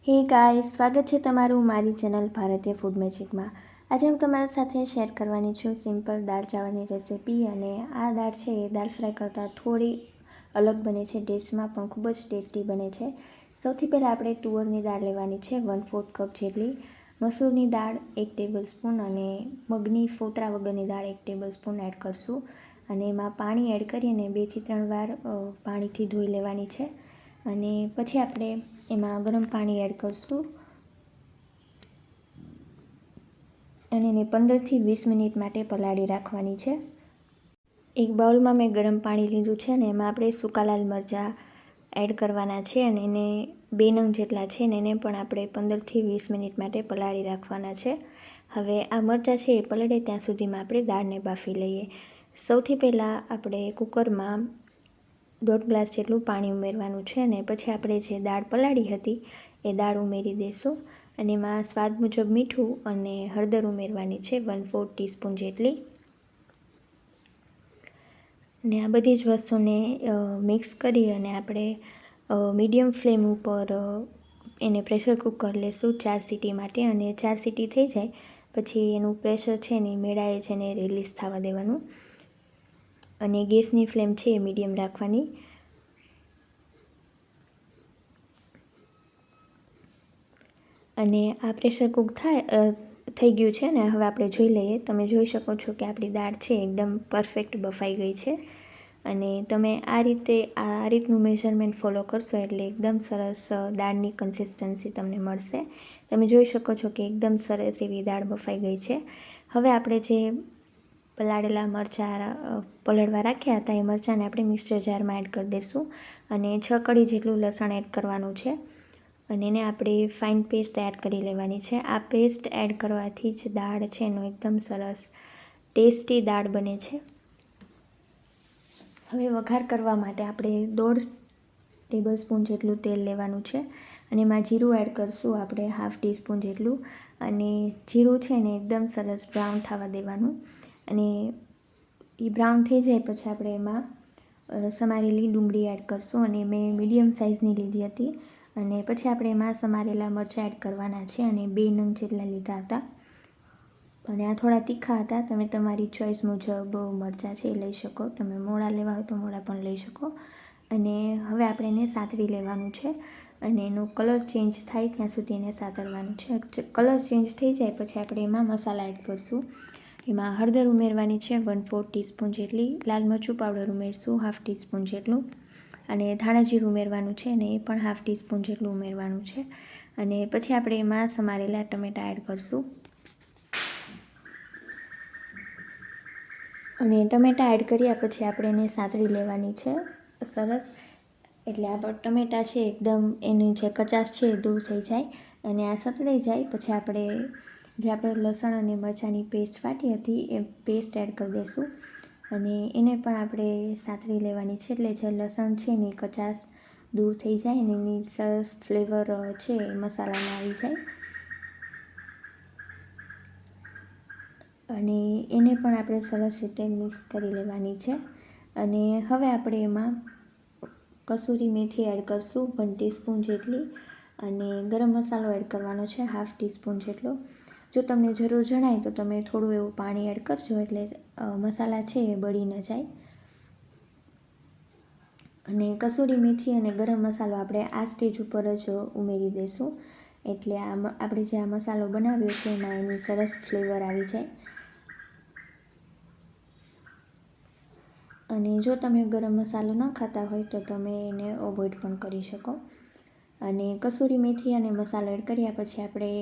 હે ગાઈસ, સ્વાગત છે તમારું મારી ચેનલ ભારતીય ફૂડ મેજિકમાં। આજે હું તમારા સાથે શેર કરવાની છું સિમ્પલ દાળ ચાવલની રેસિપી। અને આ દાળ છે એ દાળ ફ્રાય કરતાં થોડી અલગ બને છે, ટેસ્ટમાં પણ ખૂબ જ ટેસ્ટી બને છે। સૌથી પહેલાં આપણે તુવરની દાળ લેવાની છે 1/4 કપ જેટલી, મસૂરની દાળ 1 ટેબલસ્પૂન અને મગની ફોતરા વગરની દાળ 1 ટેબલસ્પૂન એડ કરશું। અને એમાં પાણી એડ કરીને 2 થી 3 વાર પાણીથી ધોઈ લેવાની છે। અને પછી આપણે એમાં ગરમ પાણી એડ કરશું અને એને 15 થી 20 મિનિટ માટે પલાળી રાખવાની છે। એક બાઉલમાં મેં ગરમ પાણી લીધું છે અને એમાં આપણે સૂકા લાલ મરચાં એડ કરવાના છે અને એને 2 નંગ જેટલા છે ને એને પણ આપણે 15 થી 20 મિનિટ માટે પલાળી રાખવાના છે। હવે આ મરચાં છે એ પલળે ત્યાં સુધીમાં આપણે દાળને બાફી લઈએ। સૌથી પહેલાં આપણે કુકરમાં 1.5 ગ્લાસ જેટલું પાણી ઉમેરવાનું છે અને પછી આપણે જે દાળ પલાળી હતી એ દાળ ઉમેરી દઈશું અને એમાં સ્વાદ મુજબ મીઠું અને હળદર ઉમેરવાની છે 1/4 ટીસ્પૂન જેટલી। અને આ બધી જ વસ્તુને મિક્સ કરી અને આપણે મીડિયમ ફ્લેમ ઉપર એને પ્રેશર કુકર લેશું 4 સીટી માટે। અને 4 સીટી થઈ જાય પછી એનું પ્રેશર છે ને મેળાએ છે ને રિલીઝ થવા દેવાનું અને ગેસની ફ્લેમ છે એ મીડિયમ રાખવાની। અને આ પ્રેશર કુક થઈ ગયું છે ને હવે આપણે જોઈ લઈએ। તમે જોઈ શકો છો કે આપણી દાળ છે એકદમ પરફેક્ટ બફાઈ ગઈ છે અને તમે આ રીતનું મેઝરમેન્ટ ફોલો કરશો એટલે એકદમ સરસ દાળની કન્સિસ્ટન્સી તમને મળશે। તમે જોઈ શકો છો કે એકદમ સરસ એવી દાળ બફાઈ ગઈ છે। હવે આપણે જે પલાળેલા મરચાં પલળવા રાખ્યા હતા એ મરચાંને આપણે મિક્સર જારમાં એડ કરી દઈશું અને 6 કળી જેટલું લસણ એડ કરવાનું છે અને એને આપણે ફાઇન પેસ્ટ તૈયાર કરી લેવાની છે। આ પેસ્ટ એડ કરવાથી જ દાળ છે એનો એકદમ સરસ ટેસ્ટી દાળ બને છે। હવે વઘાર કરવા માટે આપણે 1.5 ટેબલસ્પૂન જેટલું તેલ લેવાનું છે અને એમાં જીરું એડ કરશું આપણે 1/2 ટીસ્પૂન જેટલું અને જીરું છે ને એકદમ સરસ બ્રાઉન થવા દેવાનું અને એ બ્રાઉન થઈ જાય પછી આપણે એમાં સમારેલી ડુંગળી એડ કરશું અને મેં મીડિયમ સાઇઝની લીધી હતી અને પછી આપણે એમાં સમારેલા મરચાં એડ કરવાના છે અને 2 નંગ જેટલા લીધા હતા અને આ થોડા તીખા હતા। તમે તમારી ચોઈસ મુજબ મરચાં છે એ લઈ શકો, તમે મોળા લેવા હોય તો મોળા પણ લઈ શકો। અને હવે આપણે એને સાતળી લેવાનું છે અને એનો કલર ચેન્જ થાય ત્યાં સુધી એને સાતળવાનું છે। કલર ચેન્જ થઈ જાય પછી આપણે એમાં મસાલા એડ કરશું। એમાં હળદર ઉમેરવાની છે 1/4 ટીસ્પૂન જેટલી, લાલ મરચું પાવડર ઉમેરશું 1/2 ટીસ્પૂન જેટલું અને ધાણા જીરું ઉમેરવાનું છે અને એ પણ 1/2 ટીસ્પૂન જેટલું ઉમેરવાનું છે અને પછી આપણે એમાં સમારેલા ટમેટાં એડ કરશું અને ટમેટાં એડ કર્યા પછી આપણે એને સાતળી લેવાની છે સરસ, એટલે આ ટમેટાં છે એકદમ એની જે કચાશ છે એ દૂર થઈ જાય અને આ સતળાઈ જાય પછી આપણે લસણ અને મરચાંની પેસ્ટ વાટી હતી એ પેસ્ટ એડ કરી દઈશું અને એને પણ આપણે સાતળી લેવાની છે એટલે જે લસણ છે એની કચાશ દૂર થઈ જાય અને એની સરસ ફ્લેવર છે એ મસાલામાં આવી જાય અને એને પણ આપણે સરસ રીતે મિક્સ કરી લેવાની છે। અને હવે આપણે એમાં કસૂરી મેથી એડ કરશું 1 ટીસ્પૂન જેટલી અને ગરમ મસાલો એડ કરવાનો છે 1/2 ટીસ્પૂન જેટલો। જો તમને જરૂર જણાય તો તમે થોડું એવું પાણી એડ કરજો એટલે મસાલા છે એ બળી ન જાય। અને કસૂરી મેથી અને ગરમ મસાલો આપણે આ સ્ટેજ ઉપર જ ઉમેરી દઈશું એટલે આપણે જે આ મસાલો બનાવ્યો છે એમાં એની સરસ ફ્લેવર આવી જાય। અને જો તમે ગરમ મસાલો ન ખાતા હોય તો તમે એને અવોઇડ પણ કરી શકો। અને કસૂરી મેથી અને મસાલો એડ કર્યા પછી આપણે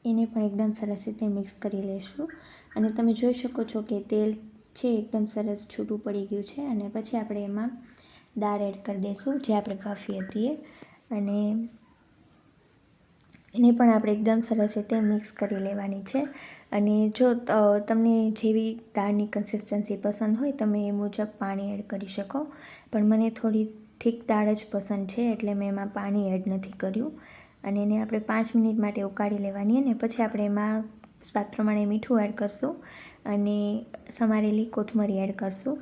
એને પણ એકદમ સરસ રીતે મિક્સ કરી લઈશું અને તમે જોઈ શકો છો કે તેલ છે એકદમ સરસ છૂટું પડી ગયું છે અને પછી આપણે એમાં દાળ એડ કરી દઈશું જે આપણે બાફી હતી અને એને પણ આપણે એકદમ સરસ રીતે મિક્સ કરી લેવાની છે। અને જો તમને જેવી દાળની કન્સિસ્ટન્સી પસંદ હોય તમે એ મુજબ પાણી એડ કરી શકો, પણ મને થોડી થીક દાળ જ પસંદ છે એટલે મેં એમાં પાણી એડ નથી કર્યું અને એને આપણે 5 મિનિટ માટે ઉકાળી લેવાની અને પછી આપણે એમાં સ્વાદ પ્રમાણે મીઠું એડ કરશું અને સમારેલી કોથમરી એડ કરશું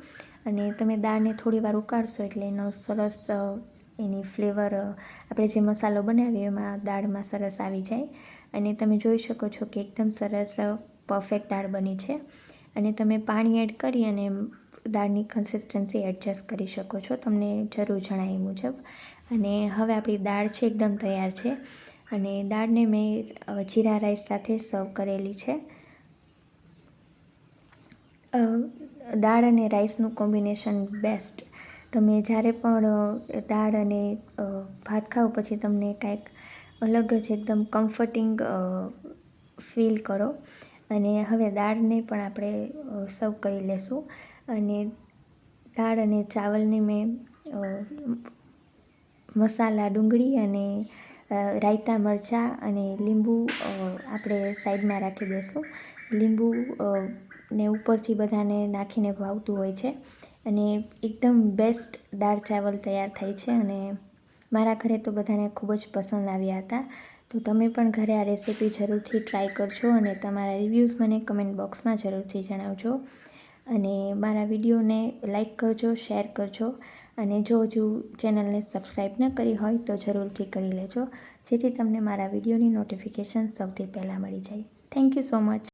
અને તમે દાળને થોડી વાર ઉકાળશો એટલે એનો સરસ એની ફ્લેવર આપણે જે મસાલો બનાવીએ એમાં દાળમાં સરસ આવી જાય. અને તમે જોઈ શકો છો કે એકદમ સરસ પરફેક્ટ દાળ બની છે. અને તમે પાણી એડ કરી અને દાળની કન્સિસ્ટન્સી એડજસ્ટ કરી શકો છો તમને જરૂર જણાય એ મુજબ. અને હવે આપણી દાળ છે એકદમ તૈયાર છે. અને દાળને મેં જીરા રાઈસ સાથે સર્વ કરેલી છે. દાળ અને રાઈસનું કોમ્બિનેશન બેસ્ટ. તમે જ્યારે પણ દાળ અને ભાત ખાઓ પછી તમને કાંઈક અલગ જ એકદમ કમ્ફર્ટિંગ ફીલ કરો. અને હવે દાળને પણ આપણે સર્વ કરી લેશું. અને દાળ અને ચાવલને મેં મસાલા ડુંગળી અને રાયતા મરચાં અને લીંબુ આપણે સાઈડમાં રાખી દઈશું. લીંબુ ને ઉપરથી બધાને નાખીને ભાવતું હોય છે. અને એકદમ બેસ્ટ દાળ ચાવલ તૈયાર થાય છે. અને મારા ઘરે તો બધાને ખૂબ જ પસંદ આવ્યા હતા. તો તમે પણ ઘરે આ રેસીપી જરૂરથી ટ્રાય કરજો અને તમારા રિવ્યૂઝ મને કમેન્ટ બોક્સમાં જરૂરથી જણાવજો. અને મારા વિડીયોને લાઈક કરજો, શેર કરજો. અને જો હજુ ચેનલને સબસ્ક્રાઈબ ન કરી હોય તો જરૂરથી કરી લેજો, જેથી તમને મારા વિડીયોની નોટિફિકેશન સૌથી પહેલાં મળી જાય. Thank you so much.